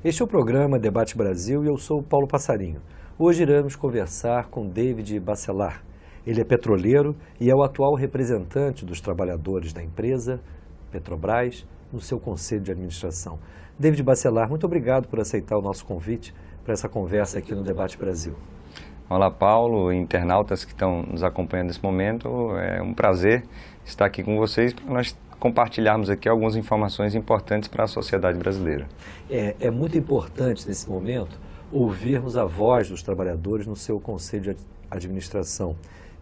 Este é o programa Debate Brasil e eu sou o Paulo Passarinho. Hoje iremos conversar com David Bacelar. Ele é petroleiro e é o atual representante dos trabalhadores da empresa Petrobras no seu conselho de administração. David Bacelar, muito obrigado por aceitar o nosso convite para essa conversa aqui no Debate Brasil. Olá, Paulo, internautas que estão nos acompanhando nesse momento. É um prazer estar aqui com vocês para nós compartilharmos aqui algumas informações importantes para a sociedade brasileira. É muito importante nesse momento ouvirmos a voz dos trabalhadores no seu conselho de administração.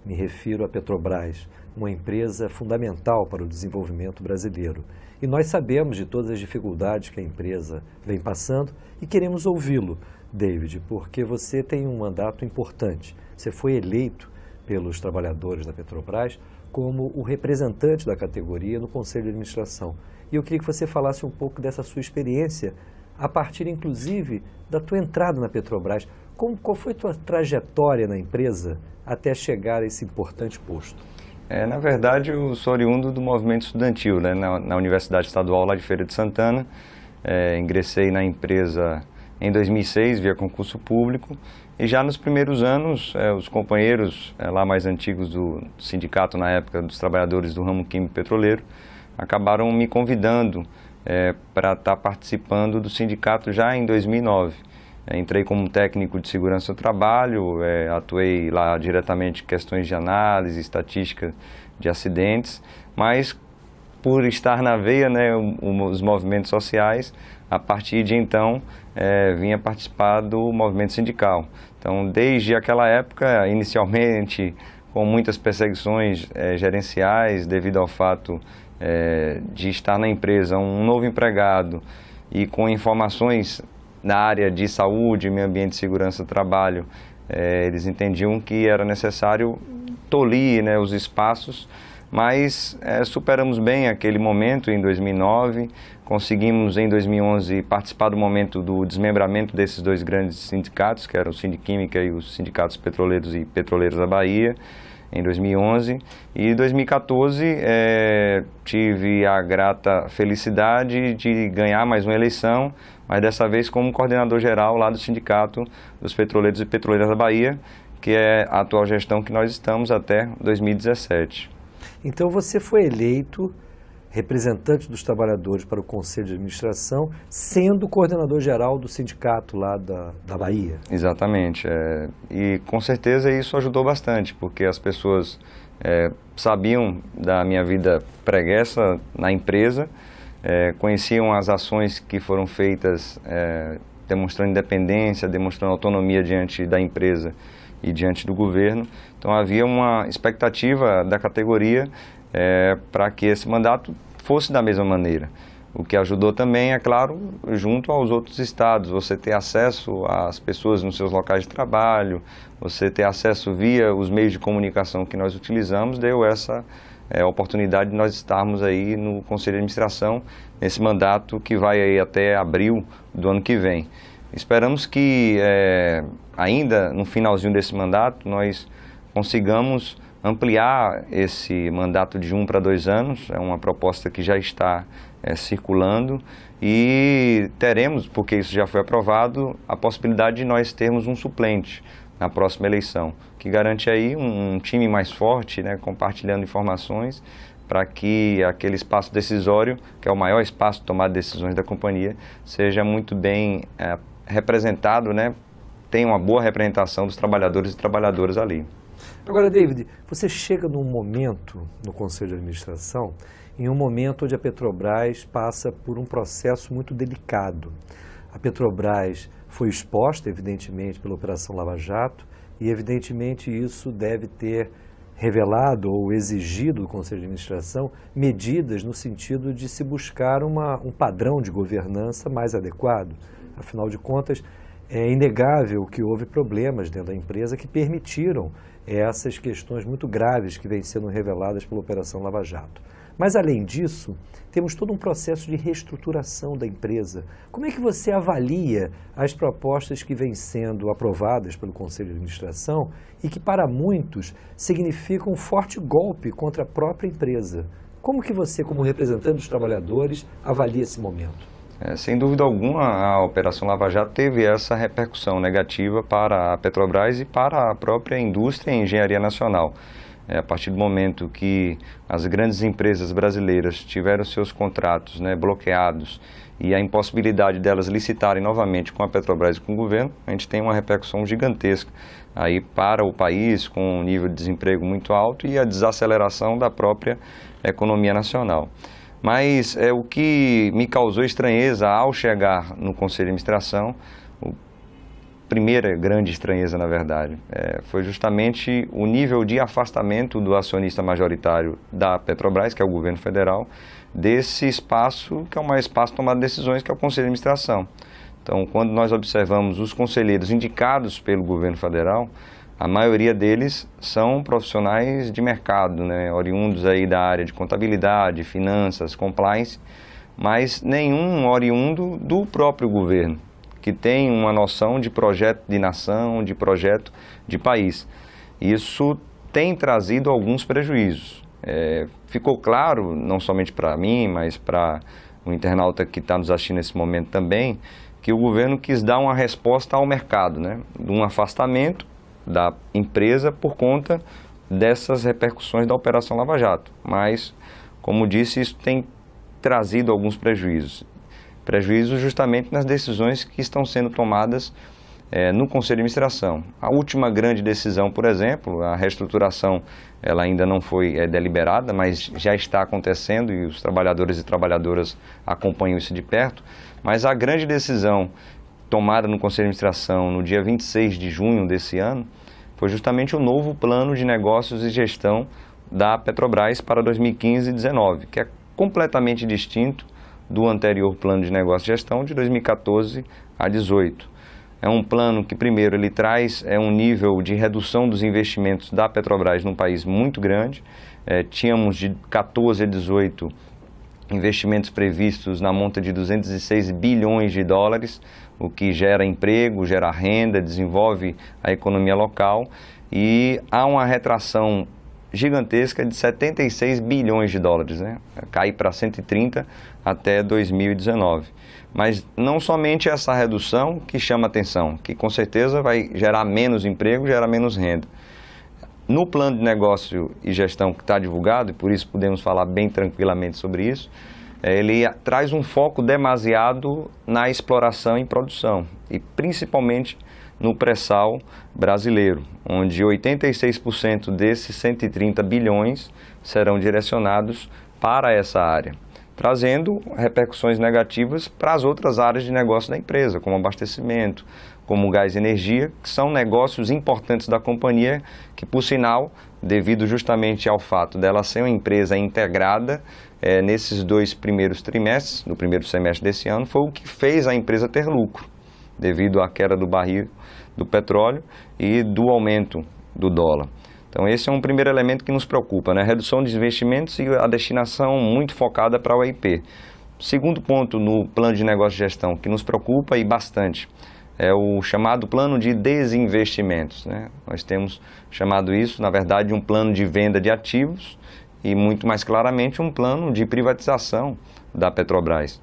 Me refiro à Petrobras, uma empresa fundamental para o desenvolvimento brasileiro. E nós sabemos de todas as dificuldades que a empresa vem passando e queremos ouvi-lo, David, porque você tem um mandato importante. Você foi eleito pelos trabalhadores da Petrobras como o representante da categoria no Conselho de Administração. E eu queria que você falasse um pouco dessa sua experiência, a partir, inclusive, da tua entrada na Petrobras. Qual foi a tua trajetória na empresa até chegar a esse importante posto? Na verdade, eu sou oriundo do movimento estudantil, né, na Universidade Estadual lá de Feira de Santana. Ingressei na empresa em 2006, via concurso público. E já nos primeiros anos, os companheiros lá mais antigos do sindicato, na época dos trabalhadores do ramo químico petroleiro, acabaram me convidando para estar participando do sindicato já em 2009. Entrei como técnico de segurança do trabalho, atuei lá diretamente em questões de análise, estatística de acidentes, mas por estar na veia, né, os movimentos sociais, a partir de então vinha participar do movimento sindical. Então, desde aquela época, inicialmente com muitas perseguições gerenciais, devido ao fato de estar na empresa um novo empregado e com informações na área de saúde, meio ambiente e segurança do trabalho, eles entendiam que era necessário tolir, né, os espaços, mas superamos bem aquele momento em 2009, conseguimos em 2011 participar do momento do desmembramento desses dois grandes sindicatos, que eram o Sindiquímica e os Sindicatos Petroleiros e Petroleiros da Bahia, em 2011. E em 2014 tive a grata felicidade de ganhar mais uma eleição, mas dessa vez como coordenador geral lá do Sindicato dos Petroleiros e Petroleiras da Bahia, que é a atual gestão que nós estamos até 2017. Então você foi eleito representante dos trabalhadores para o Conselho de Administração, sendo coordenador geral do sindicato lá da Bahia. Exatamente. E com certeza isso ajudou bastante, porque as pessoas sabiam da minha vida pregressa na empresa, conheciam as ações que foram feitas demonstrando independência, demonstrando autonomia diante da empresa e diante do governo. Então havia uma expectativa da categoria para que esse mandato fosse da mesma maneira. O que ajudou também, é claro, junto aos outros estados, você ter acesso às pessoas nos seus locais de trabalho, você ter acesso via os meios de comunicação que nós utilizamos, deu essa oportunidade de nós estarmos aí no Conselho de Administração, nesse mandato que vai aí até abril do ano que vem. Esperamos que ainda no finalzinho desse mandato nós consigamos ampliar esse mandato de 1 para 2 anos, é uma proposta que já está circulando e teremos, porque isso já foi aprovado, a possibilidade de nós termos um suplente na próxima eleição, que garante aí um time mais forte, né, compartilhando informações para que aquele espaço decisório, que é o maior espaço de tomar decisões da companhia, seja muito bem representado, né, tenha uma boa representação dos trabalhadores e trabalhadoras ali. Agora, David, você chega num momento no Conselho de Administração, em um momento onde a Petrobras passa por um processo muito delicado. A Petrobras foi exposta, evidentemente, pela Operação Lava Jato e, evidentemente, isso deve ter revelado ou exigido do Conselho de Administração medidas no sentido de se buscar um padrão de governança mais adequado. Afinal de contas, é inegável que houve problemas dentro da empresa que permitiram essas questões muito graves que vêm sendo reveladas pela Operação Lava Jato. Mas, além disso, temos todo um processo de reestruturação da empresa. Como é que você avalia as propostas que vêm sendo aprovadas pelo Conselho de Administração e que, para muitos, significam um forte golpe contra a própria empresa? Como que você, como representante dos trabalhadores, avalia esse momento? Sem dúvida alguma, a Operação Lava Jato teve essa repercussão negativa para a Petrobras e para a própria indústria e engenharia nacional. A partir do momento que as grandes empresas brasileiras tiveram seus contratos, né, bloqueados e a impossibilidade delas licitarem novamente com a Petrobras e com o governo, a gente tem uma repercussão gigantesca aí para o país, com um nível de desemprego muito alto e a desaceleração da própria economia nacional. Mas o que me causou estranheza ao chegar no Conselho de Administração, primeira grande estranheza, na verdade, foi justamente o nível de afastamento do acionista majoritário da Petrobras, que é o governo federal, desse espaço, que é o maior espaço de tomada de decisões, que é o Conselho de Administração. Então, quando nós observamos os conselheiros indicados pelo governo federal, a maioria deles são profissionais de mercado, né, oriundos aí da área de contabilidade, finanças, compliance, mas nenhum oriundo do próprio governo, que tem uma noção de projeto de nação, de projeto de país. Isso tem trazido alguns prejuízos. Ficou claro, não somente para mim, mas para o internauta que está nos assistindo nesse momento também, que o governo quis dar uma resposta ao mercado, né, de um afastamento da empresa por conta dessas repercussões da Operação Lava Jato. Mas, como disse, isso tem trazido alguns prejuízos. Prejuízos justamente nas decisões que estão sendo tomadas no Conselho de Administração. A última grande decisão, por exemplo, a reestruturação, ela ainda não foi deliberada, mas já está acontecendo e os trabalhadores e trabalhadoras acompanham isso de perto. Mas a grande decisão tomada no Conselho de Administração no dia 26 de junho desse ano foi justamente o novo plano de negócios e gestão da Petrobras para 2015 e 2019, que é completamente distinto do anterior plano de negócios e gestão de 2014 a 2018. É um plano que, primeiro, ele traz um nível de redução dos investimentos da Petrobras num país muito grande. Tínhamos de 14 a 18 investimentos previstos na monta de 206 bilhões de dólares, o que gera emprego, gera renda, desenvolve a economia local, e há uma retração gigantesca de 76 bilhões de dólares, né? Cai para 130 até 2019. Mas não somente essa redução que chama atenção, que com certeza vai gerar menos emprego, gera menos renda. No plano de negócio e gestão que está divulgado, e por isso podemos falar bem tranquilamente sobre isso, ele traz um foco demasiado na exploração e produção, e principalmente no pré-sal brasileiro, onde 86% desses 130 bilhões serão direcionados para essa área, trazendo repercussões negativas para as outras áreas de negócio da empresa, como abastecimento, como gás e energia, que são negócios importantes da companhia, que, por sinal, devido justamente ao fato dela ser uma empresa integrada, nesses 2 primeiros trimestres, no primeiro semestre desse ano, foi o que fez a empresa ter lucro, devido à queda do barril do petróleo e do aumento do dólar. Então, esse é um primeiro elemento que nos preocupa, né? A redução de investimentos e a destinação muito focada para o EIP. Segundo ponto no plano de negócio e gestão que nos preocupa e bastante é o chamado plano de desinvestimentos, né? Nós temos chamado isso, na verdade, um plano de venda de ativos e, muito mais claramente, um plano de privatização da Petrobras.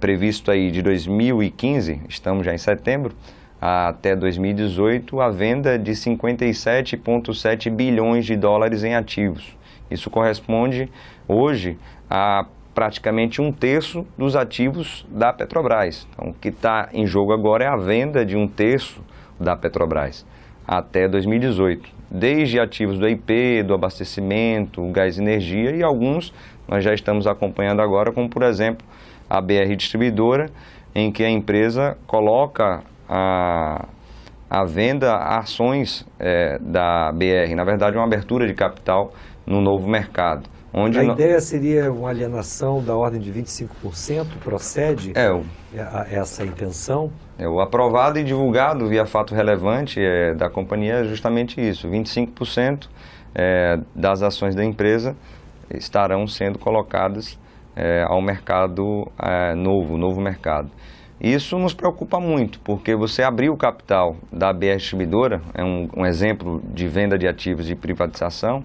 Previsto aí de 2015, estamos já em setembro, até 2018, a venda de 57,7 bilhões de dólares em ativos. Isso corresponde hoje a praticamente 1/3 dos ativos da Petrobras. Então, o que está em jogo agora é a venda de 1/3 da Petrobras até 2018. Desde ativos do EIP, do abastecimento, gás e energia, e alguns nós já estamos acompanhando agora, como por exemplo a BR Distribuidora, em que a empresa coloca a venda ações da BR, na verdade uma abertura de capital no novo mercado. Onde a ideia seria uma alienação da ordem de 25%, procede essa intenção? O aprovado e divulgado via fato relevante da companhia é justamente isso, 25% das ações da empresa estarão sendo colocadas ao mercado novo mercado. Isso nos preocupa muito, porque você abrir o capital da BR Distribuidora, é um exemplo de venda de ativos de privatização,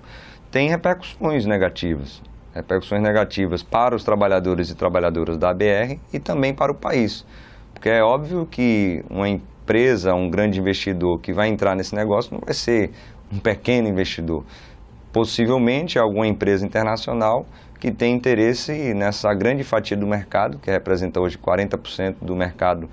tem repercussões negativas. repercussões negativas para os trabalhadores e trabalhadoras da BR e também para o país. Porque é óbvio que uma empresa, um grande investidor que vai entrar nesse negócio não vai ser um pequeno investidor. Possivelmente alguma empresa internacional que tem interesse nessa grande fatia do mercado, que representa hoje 40% do mercado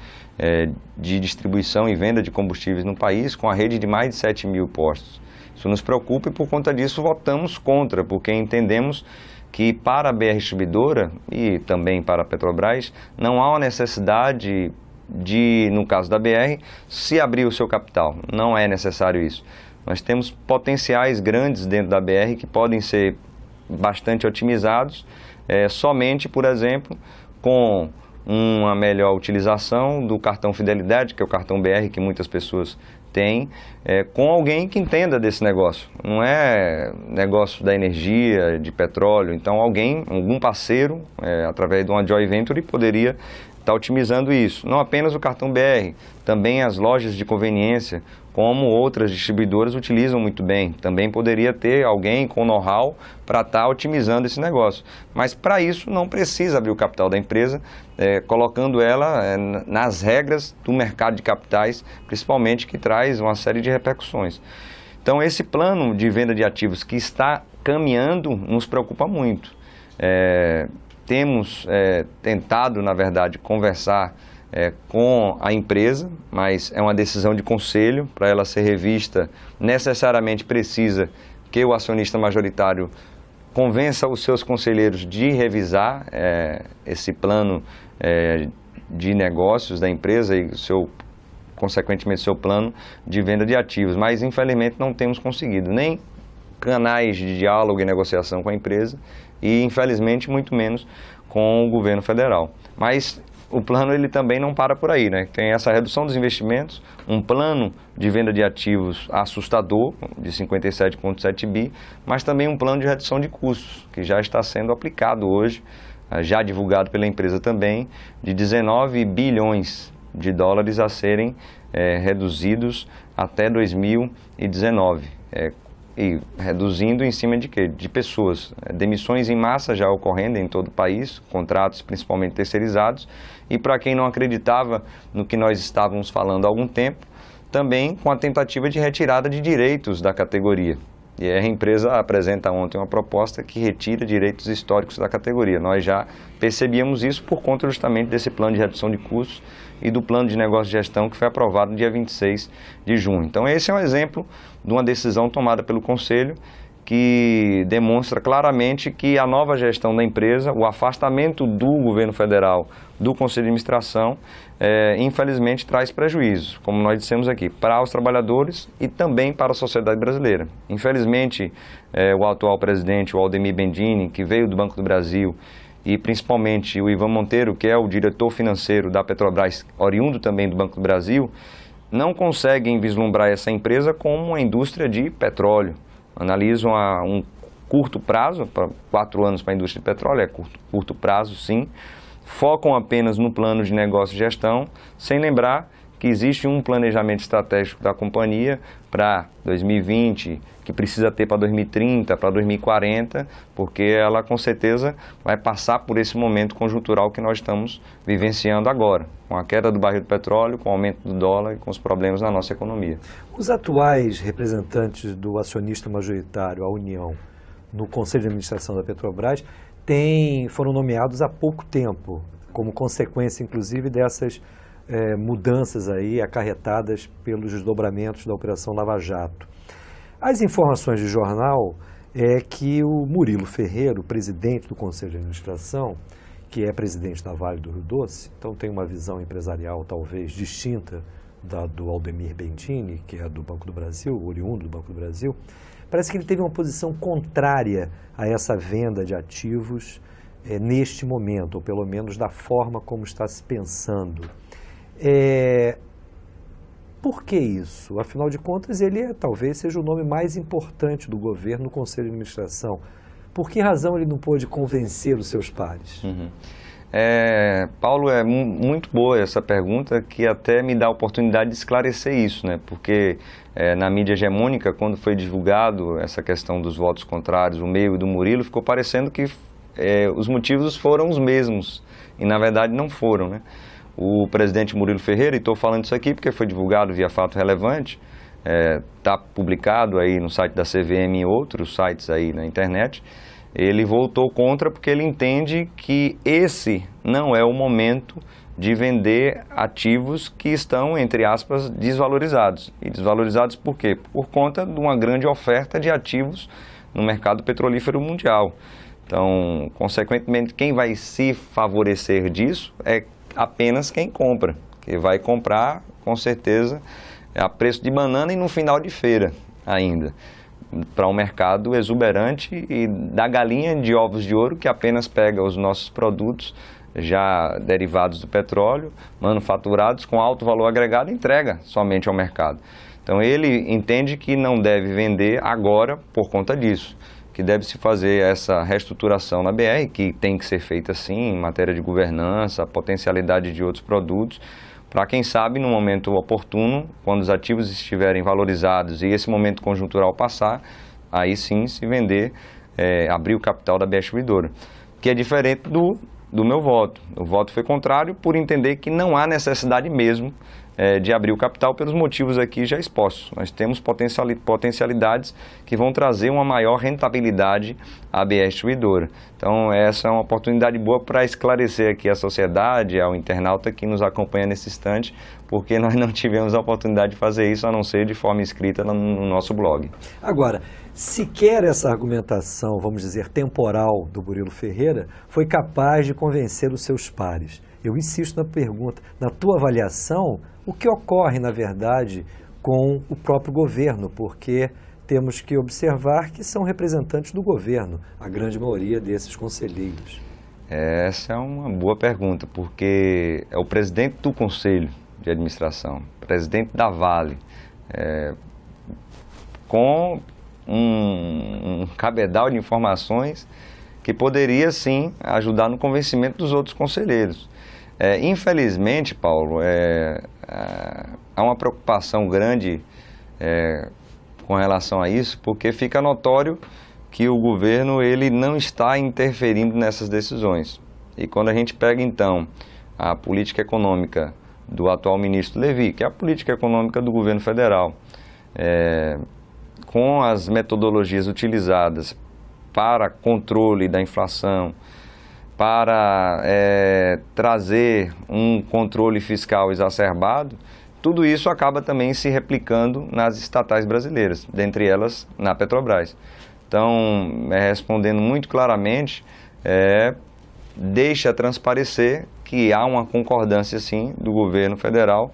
de distribuição e venda de combustíveis no país, com a rede de mais de 7 mil postos. Isso nos preocupa e por conta disso votamos contra, porque entendemos que para a BR Distribuidora e também para a Petrobras não há uma necessidade de, no caso da BR, se abrir o seu capital. Não é necessário isso. Nós temos potenciais grandes dentro da BR que podem ser bastante otimizados, somente, por exemplo, com uma melhor utilização do cartão Fidelidade, que é o cartão BR que muitas pessoas têm, com alguém que entenda desse negócio. Não é negócio da energia, de petróleo. Então algum parceiro, através de uma joint venture, poderia estar otimizando isso. Não apenas o cartão BR, também as lojas de conveniência, como outras distribuidoras utilizam muito bem. Também poderia ter alguém com know-how para estar otimizando esse negócio. Mas para isso não precisa abrir o capital da empresa, colocando ela nas regras do mercado de capitais, principalmente, que traz uma série de repercussões. Então esse plano de venda de ativos que está caminhando nos preocupa muito. Temos tentado, na verdade, conversar com a empresa, mas é uma decisão de conselho. Para ela ser revista, necessariamente precisa que o acionista majoritário convença os seus conselheiros de revisar esse plano de negócios da empresa e consequentemente, seu plano de venda de ativos. Mas, infelizmente, não temos conseguido nem canais de diálogo e negociação com a empresa e, infelizmente, muito menos com o governo federal. Mas o plano ele também não para por aí, né? Tem essa redução dos investimentos, um plano de venda de ativos assustador, de 57,7 bi, mas também um plano de redução de custos, que já está sendo aplicado hoje, já divulgado pela empresa também, de 19 bilhões de dólares a serem reduzidos até 2019. E reduzindo em cima de quê? De pessoas. Demissões em massa já ocorrendo em todo o país, contratos principalmente terceirizados. E para quem não acreditava no que nós estávamos falando há algum tempo, também com a tentativa de retirada de direitos da categoria. E a empresa apresenta ontem uma proposta que retira direitos históricos da categoria. Nós já percebíamos isso por conta justamente desse plano de redução de custos e do plano de negócio de gestão que foi aprovado no dia 26 de junho. Então esse é um exemplo de uma decisão tomada pelo Conselho que demonstra claramente que a nova gestão da empresa, o afastamento do governo federal do Conselho de Administração, infelizmente traz prejuízos, como nós dissemos aqui, para os trabalhadores e também para a sociedade brasileira. Infelizmente, o atual presidente, o Aldemir Bendini, que veio do Banco do Brasil, e principalmente o Ivan Monteiro, que é o diretor financeiro da Petrobras, oriundo também do Banco do Brasil, não conseguem vislumbrar essa empresa como uma indústria de petróleo. Analisam a um curto prazo, para 4 anos para a indústria de petróleo, é curto prazo sim, focam apenas no plano de negócio e gestão, sem lembrar que existe um planejamento estratégico da companhia para 2020, que precisa ter para 2030, para 2040, porque ela com certeza vai passar por esse momento conjuntural que nós estamos vivenciando agora, com a queda do barril do petróleo, com o aumento do dólar e com os problemas na nossa economia. Os atuais representantes do acionista majoritário, a União, no Conselho de Administração da Petrobras, foram nomeados há pouco tempo, como consequência, inclusive, dessas mudanças aí acarretadas pelos desdobramentos da Operação Lava Jato. As informações de jornal é que o Murilo Ferreira, o presidente do Conselho de Administração, que é presidente da Vale do Rio Doce, então tem uma visão empresarial talvez distinta do Aldemir Bendini, que é do Banco do Brasil, oriundo do Banco do Brasil, parece que ele teve uma posição contrária a essa venda de ativos neste momento, ou pelo menos da forma como está se pensando. Por que isso? Afinal de contas, ele talvez seja o nome mais importante do governo no Conselho de Administração. Por que razão ele não pôde convencer os seus pares? Paulo, é muito boa essa pergunta, que até me dá a oportunidade de esclarecer isso, né? Porque na mídia hegemônica, quando foi divulgado essa questão dos votos contrários, o meu e do Murilo, ficou parecendo que os motivos foram os mesmos, e na verdade não foram, né? O presidente Murilo Ferreira, e estou falando isso aqui porque foi divulgado via fato relevante, está publicado aí no site da CVM e outros sites aí na internet, ele voltou contra porque ele entende que esse não é o momento de vender ativos que estão, entre aspas, desvalorizados. E desvalorizados por quê? Por conta de uma grande oferta de ativos no mercado petrolífero mundial. Então, consequentemente, quem vai se favorecer disso é apenas quem compra, que vai comprar, com certeza, a preço de banana e no final de feira ainda, para um mercado exuberante e da galinha de ovos de ouro que apenas pega os nossos produtos já derivados do petróleo, manufaturados com alto valor agregado e entrega somente ao mercado. Então ele entende que não deve vender agora por conta disso, que deve se fazer essa reestruturação na BR, que tem que ser feita sim em matéria de governança, potencialidade de outros produtos, para quem sabe no momento oportuno, quando os ativos estiverem valorizados e esse momento conjuntural passar, aí sim se vender, abrir o capital da BR Distribuidora, que é diferente do meu voto. O voto foi contrário por entender que não há necessidade mesmo de abrir o capital pelos motivos aqui já expostos. Nós temos potencialidades que vão trazer uma maior rentabilidade à BR Distribuidora. Então essa é uma oportunidade boa para esclarecer aqui a sociedade, ao internauta que nos acompanha nesse instante, porque nós não tivemos a oportunidade de fazer isso, a não ser de forma escrita no nosso blog. Agora, sequer essa argumentação, vamos dizer, temporal do Murilo Ferreira foi capaz de convencer os seus pares. Eu insisto na pergunta, na tua avaliação, o que ocorre, na verdade, com o próprio governo? Porque temos que observar que são representantes do governo, a grande maioria desses conselheiros. Essa é uma boa pergunta, porque é o presidente do Conselho de Administração, presidente da Vale, com um cabedal de informações que poderia, sim, ajudar no convencimento dos outros conselheiros. Infelizmente, Paulo, há uma preocupação grande com relação a isso, porque fica notório que o governo ele não está interferindo nessas decisões. E quando a gente pega, então, a política econômica do atual ministro Levi, que é a política econômica do governo federal, com as metodologias utilizadas para controle da inflação, para trazer um controle fiscal exacerbado, tudo isso acaba também se replicando nas estatais brasileiras, dentre elas na Petrobras. Então, respondendo muito claramente, deixa transparecer que há uma concordância, sim, do governo federal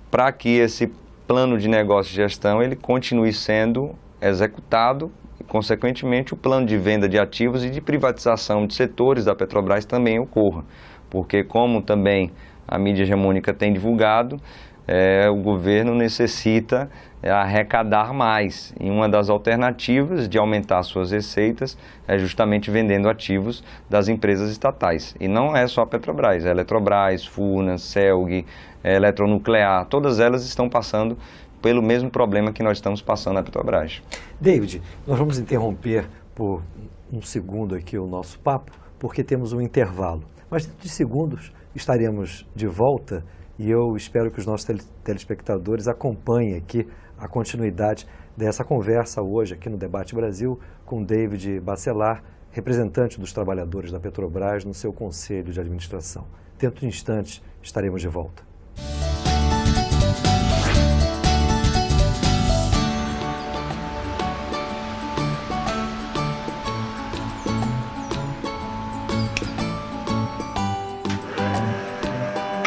para que esse plano de negócio e gestão ele continue sendo executado e, consequentemente, o plano de venda de ativos e de privatização de setores da Petrobras também ocorra. Porque, como também a mídia hegemônica tem divulgado, o governo necessita arrecadar mais. E uma das alternativas de aumentar suas receitas é justamente vendendo ativos das empresas estatais. E não é só a Petrobras, é a Eletrobras, Furnas, Celg, Eletronuclear, todas elas estão passando pelo mesmo problema que nós estamos passando na Petrobras. David, nós vamos interromper por um segundo aqui o nosso papo, porque temos um intervalo. Mas dentro de segundos estaremos de volta e eu espero que os nossos telespectadores acompanhem aqui a continuidade dessa conversa hoje aqui no Debate Brasil com David Bacelar, representante dos trabalhadores da Petrobras no seu Conselho de Administração. Dentro de instantes estaremos de volta.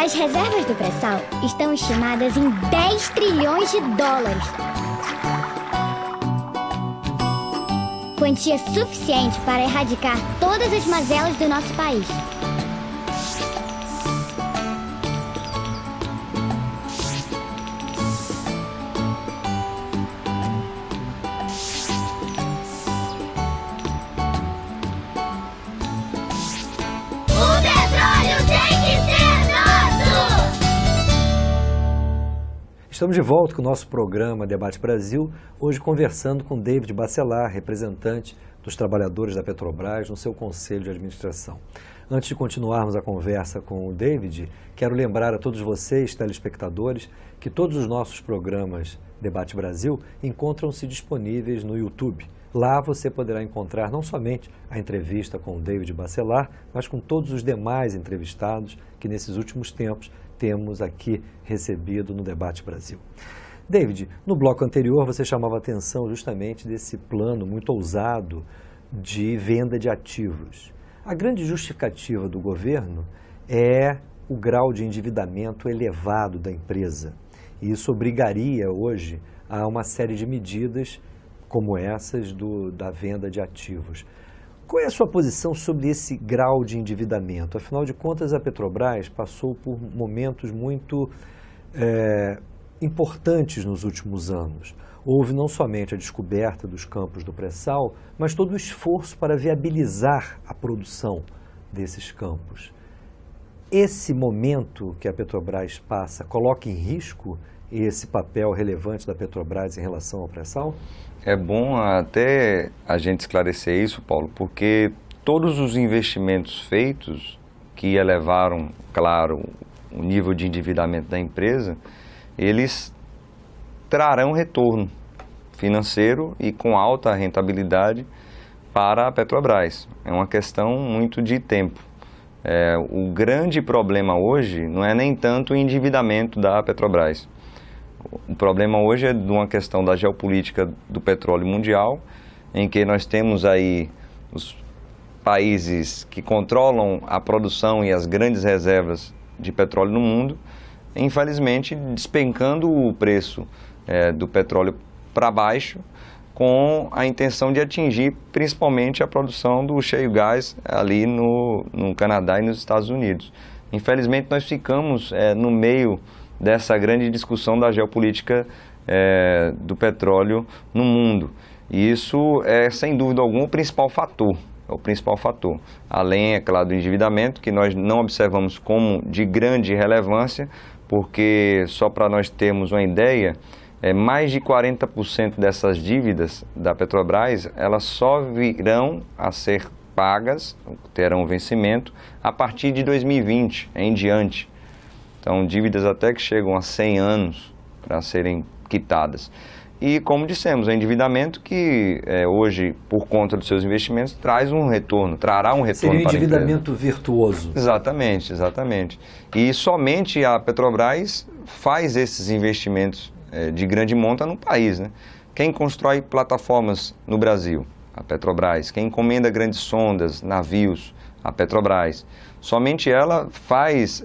As reservas do pré-sal estão estimadas em 10 trilhões de dólares. Quantia suficiente para erradicar todas as mazelas do nosso país. Estamos de volta com o nosso programa Debate Brasil, hoje conversando com David Bacelar, representante dos trabalhadores da Petrobras no seu Conselho de Administração. Antes de continuarmos a conversa com o David, quero lembrar a todos vocês, telespectadores, que todos os nossos programas Debate Brasil encontram-se disponíveis no YouTube. Lá você poderá encontrar não somente a entrevista com o David Bacelar, mas com todos os demais entrevistados que nesses últimos tempos temos aqui recebido no Debate Brasil. David, no bloco anterior você chamava a atenção justamente desse plano muito ousado de venda de ativos. A grande justificativa do governo é o grau de endividamento elevado da empresa. E isso obrigaria hoje a uma série de medidas como essas da venda de ativos. Qual é a sua posição sobre esse grau de endividamento? Afinal de contas, a Petrobras passou por momentos muito importantes nos últimos anos. Houve não somente a descoberta dos campos do pré-sal, mas todo o esforço para viabilizar a produção desses campos. Esse momento que a Petrobras passa coloca em risco esse papel relevante da Petrobras em relação ao pré-sal? É bom até a gente esclarecer isso, Paulo, porque todos os investimentos feitos que elevaram, claro, o nível de endividamento da empresa, eles trarão retorno financeiro e com alta rentabilidade para a Petrobras. É uma questão muito de tempo. O grande problema hoje não é nem tanto o endividamento da Petrobras. O problema hoje é de uma questão da geopolítica do petróleo mundial, em que nós temos aí os países que controlam a produção e as grandes reservas de petróleo no mundo, infelizmente despencando o preço do petróleo para baixo, com a intenção de atingir principalmente a produção do shale gas ali no Canadá e nos Estados Unidos. Infelizmente nós ficamos no meio dessa grande discussão da geopolítica do petróleo no mundo. E isso é, sem dúvida alguma, o principal fator. É o principal fator. Além, é claro, do endividamento, que nós não observamos como de grande relevância, porque, só para nós termos uma ideia, mais de 40% dessas dívidas da Petrobras, elas só virão a ser pagas, terão vencimento, a partir de 2020 em diante. Então, dívidas até que chegam a 100 anos para serem quitadas. E, como dissemos, o endividamento que hoje, por conta dos seus investimentos, traz um retorno, trará um retorno para a empresa. Seria um endividamento virtuoso. Exatamente, exatamente. E somente a Petrobras faz esses investimentos de grande monta no país, né? Quem constrói plataformas no Brasil? A Petrobras. Quem encomenda grandes sondas, navios? A Petrobras. Somente ela faz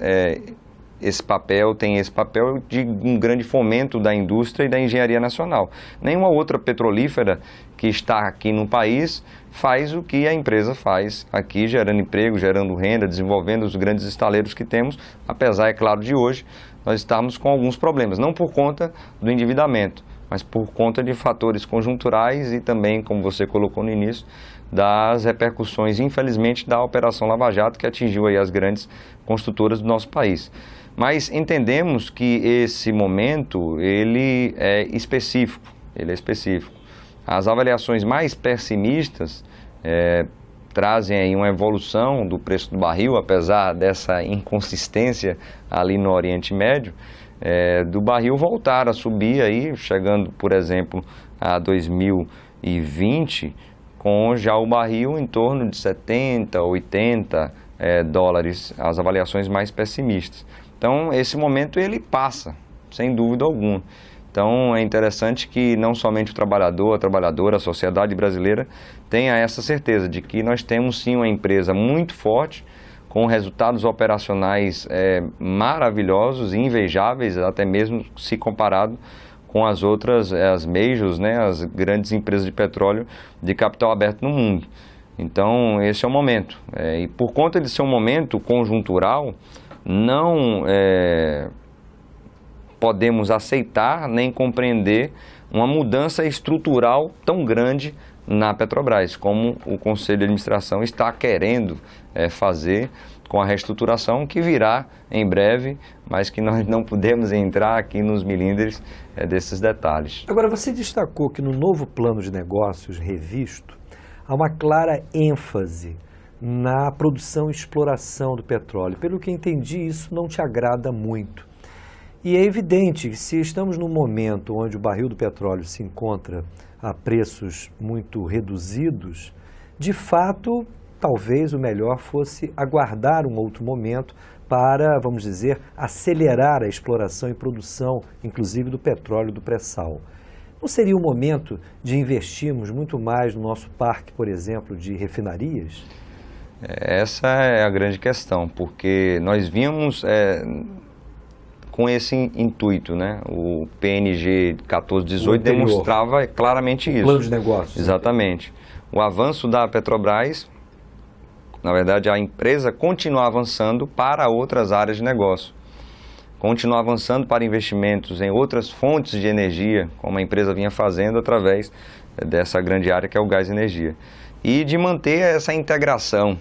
tem esse papel de um grande fomento da indústria e da engenharia nacional. Nenhuma outra petrolífera que está aqui no país faz o que a empresa faz aqui, gerando emprego, gerando renda, desenvolvendo os grandes estaleiros que temos, apesar, é claro, de hoje nós estamos com alguns problemas, não por conta do endividamento, mas por conta de fatores conjunturais e também, como você colocou no início, das repercussões, infelizmente, da Operação Lava Jato, que atingiu aí as grandes construtoras do nosso país. Mas entendemos que esse momento, ele é específico, As avaliações mais pessimistas trazem aí uma evolução do preço do barril, apesar dessa inconsistência ali no Oriente Médio, do barril voltar a subir aí, chegando, por exemplo, a 2020, com já o barril em torno de 70, 80 dólares, as avaliações mais pessimistas. Então, esse momento ele passa, sem dúvida alguma. Então, é interessante que não somente o trabalhador, a trabalhadora, a sociedade brasileira tenha essa certeza de que nós temos sim uma empresa muito forte, com resultados operacionais maravilhosos, invejáveis, até mesmo se comparado com as outras, as majors, né, as grandes empresas de petróleo de capital aberto no mundo. Então, esse é o momento. E por conta de ser um momento conjuntural, não podemos aceitar nem compreender uma mudança estrutural tão grande na Petrobras, como o Conselho de Administração está querendo fazer com a reestruturação que virá em breve, mas que nós não podemos entrar aqui nos milímetros desses detalhes. Agora, você destacou que no novo plano de negócios revisto, há uma clara ênfase na produção e exploração do petróleo. Pelo que entendi, isso não te agrada muito. E é evidente que se estamos num momento onde o barril do petróleo se encontra a preços muito reduzidos, de fato, talvez o melhor fosse aguardar um outro momento para, vamos dizer, acelerar a exploração e produção, inclusive do petróleo do pré-sal. Não seria o momento de investirmos muito mais no nosso parque, por exemplo, de refinarias? Essa é a grande questão, porque nós vínhamos com esse intuito, né? O PNG 1418 demonstrava claramente isso. Plano de negócios. Exatamente. O avanço da Petrobras, na verdade, a empresa continua avançando para outras áreas de negócio. Continua avançando para investimentos em outras fontes de energia, como a empresa vinha fazendo através dessa grande área que é o gás e energia. E de manter essa integração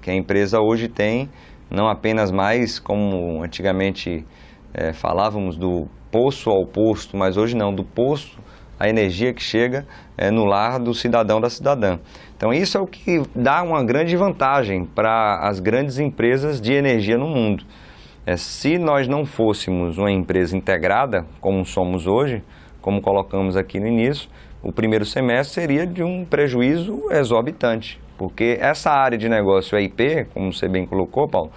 que a empresa hoje tem, não apenas mais como antigamente falávamos do poço ao posto, mas hoje não, do poço à energia que chega no lar do cidadão, da cidadã. Então isso é o que dá uma grande vantagem para as grandes empresas de energia no mundo. Se nós não fôssemos uma empresa integrada, como somos hoje, como colocamos aqui no início, o primeiro semestre seria de um prejuízo exorbitante, porque essa área de negócio, a IP, como você bem colocou, Paulo,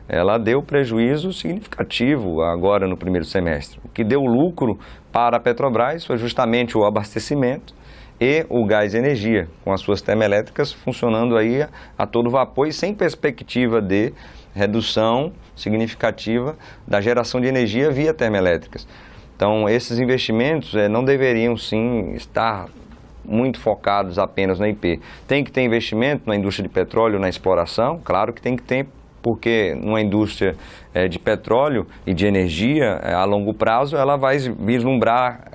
ela deu prejuízo significativo agora no primeiro semestre. O que deu lucro para a Petrobras foi justamente o abastecimento e o gás e energia, com as suas termoelétricas funcionando aí a todo vapor e sem perspectiva de redução significativa da geração de energia via termoelétricas. Então, esses investimentos não deveriam sim estar muito focados apenas na IP. Tem que ter investimento na indústria de petróleo, na exploração, claro que tem que ter, porque numa indústria de petróleo e de energia, a longo prazo, ela vai vislumbrar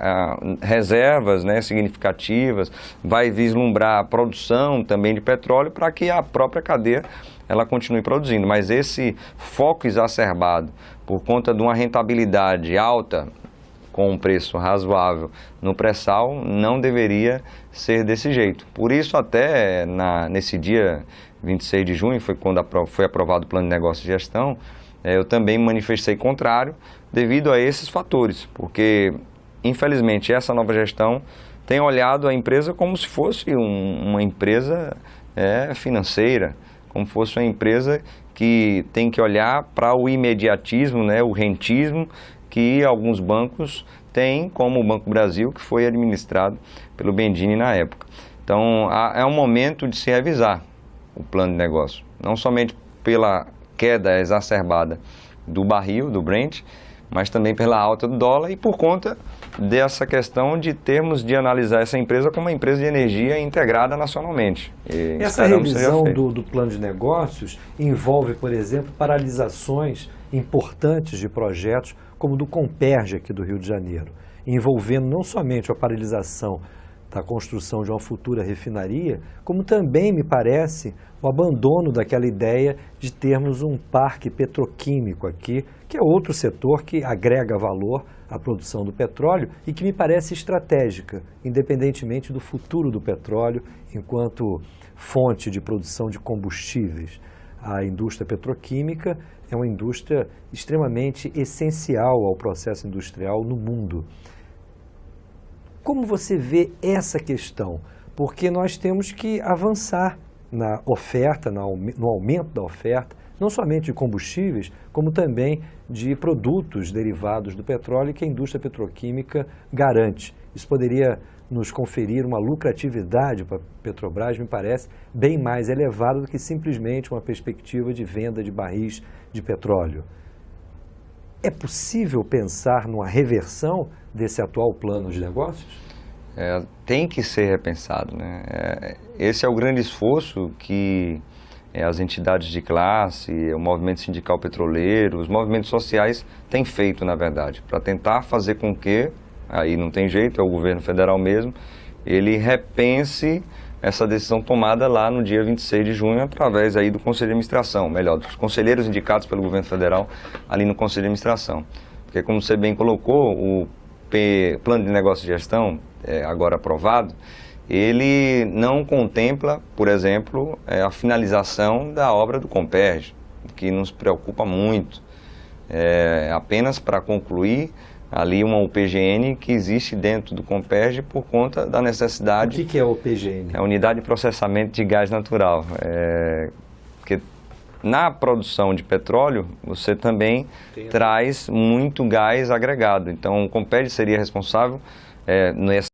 reservas significativas, vai vislumbrar a produção também de petróleo para que a própria cadeia ela continue produzindo. Mas esse foco exacerbado por conta de uma rentabilidade alta, com um preço razoável no pré-sal, não deveria ser desse jeito. Por isso, até nesse dia 26 de junho, foi quando foi aprovado o Plano de Negócios e Gestão, eu também manifestei contrário devido a esses fatores, porque, infelizmente, essa nova gestão tem olhado a empresa como se fosse uma empresa financeira, como se fosse uma empresa que tem que olhar para o imediatismo, o rentismo, que alguns bancos têm, como o Banco Brasil, que foi administrado pelo Bendini na época. Então, é um momento de se revisar o plano de negócio, não somente pela queda exacerbada do barril, do Brent, mas também pela alta do dólar e por conta dessa questão de termos de analisar essa empresa como uma empresa de energia integrada nacionalmente. Essa revisão do plano de negócios envolve, por exemplo, paralisações importantes de projetos como o do Comperge aqui do Rio de Janeiro, envolvendo não somente a paralisação da construção de uma futura refinaria, como também, me parece, o abandono daquela ideia de termos um parque petroquímico aqui, que é outro setor que agrega valor à produção do petróleo e que me parece estratégica, independentemente do futuro do petróleo enquanto fonte de produção de combustíveis. A indústria petroquímica é uma indústria extremamente essencial ao processo industrial no mundo. Como você vê essa questão? Porque nós temos que avançar na oferta, no aumento da oferta, não somente de combustíveis, como também de produtos derivados do petróleo que a indústria petroquímica garante. Isso poderia nos conferir uma lucratividade para a Petrobras, me parece, bem mais elevada do que simplesmente uma perspectiva de venda de barris de petróleo. É possível pensar numa reversão desse atual plano de negócios? Tem que ser repensado, esse é o grande esforço que as entidades de classe, o movimento sindical petroleiro, os movimentos sociais têm feito, na verdade, para tentar fazer com que, aí não tem jeito, é o governo federal mesmo, ele repense essa decisão tomada lá no dia 26 de junho, através aí do Conselho de Administração, melhor, dos conselheiros indicados pelo governo federal ali no Conselho de Administração. Porque, como você bem colocou, o Plano de Negócio de Gestão, agora aprovado, ele não contempla, por exemplo, a finalização da obra do Comperj, que nos preocupa muito, apenas para concluir ali uma UPGN que existe dentro do Comperj por conta da necessidade... O que é a UPGN? É a Unidade de Processamento de Gás Natural. Porque na produção de petróleo, você também traz muito gás agregado. Então, o Comperj seria responsável,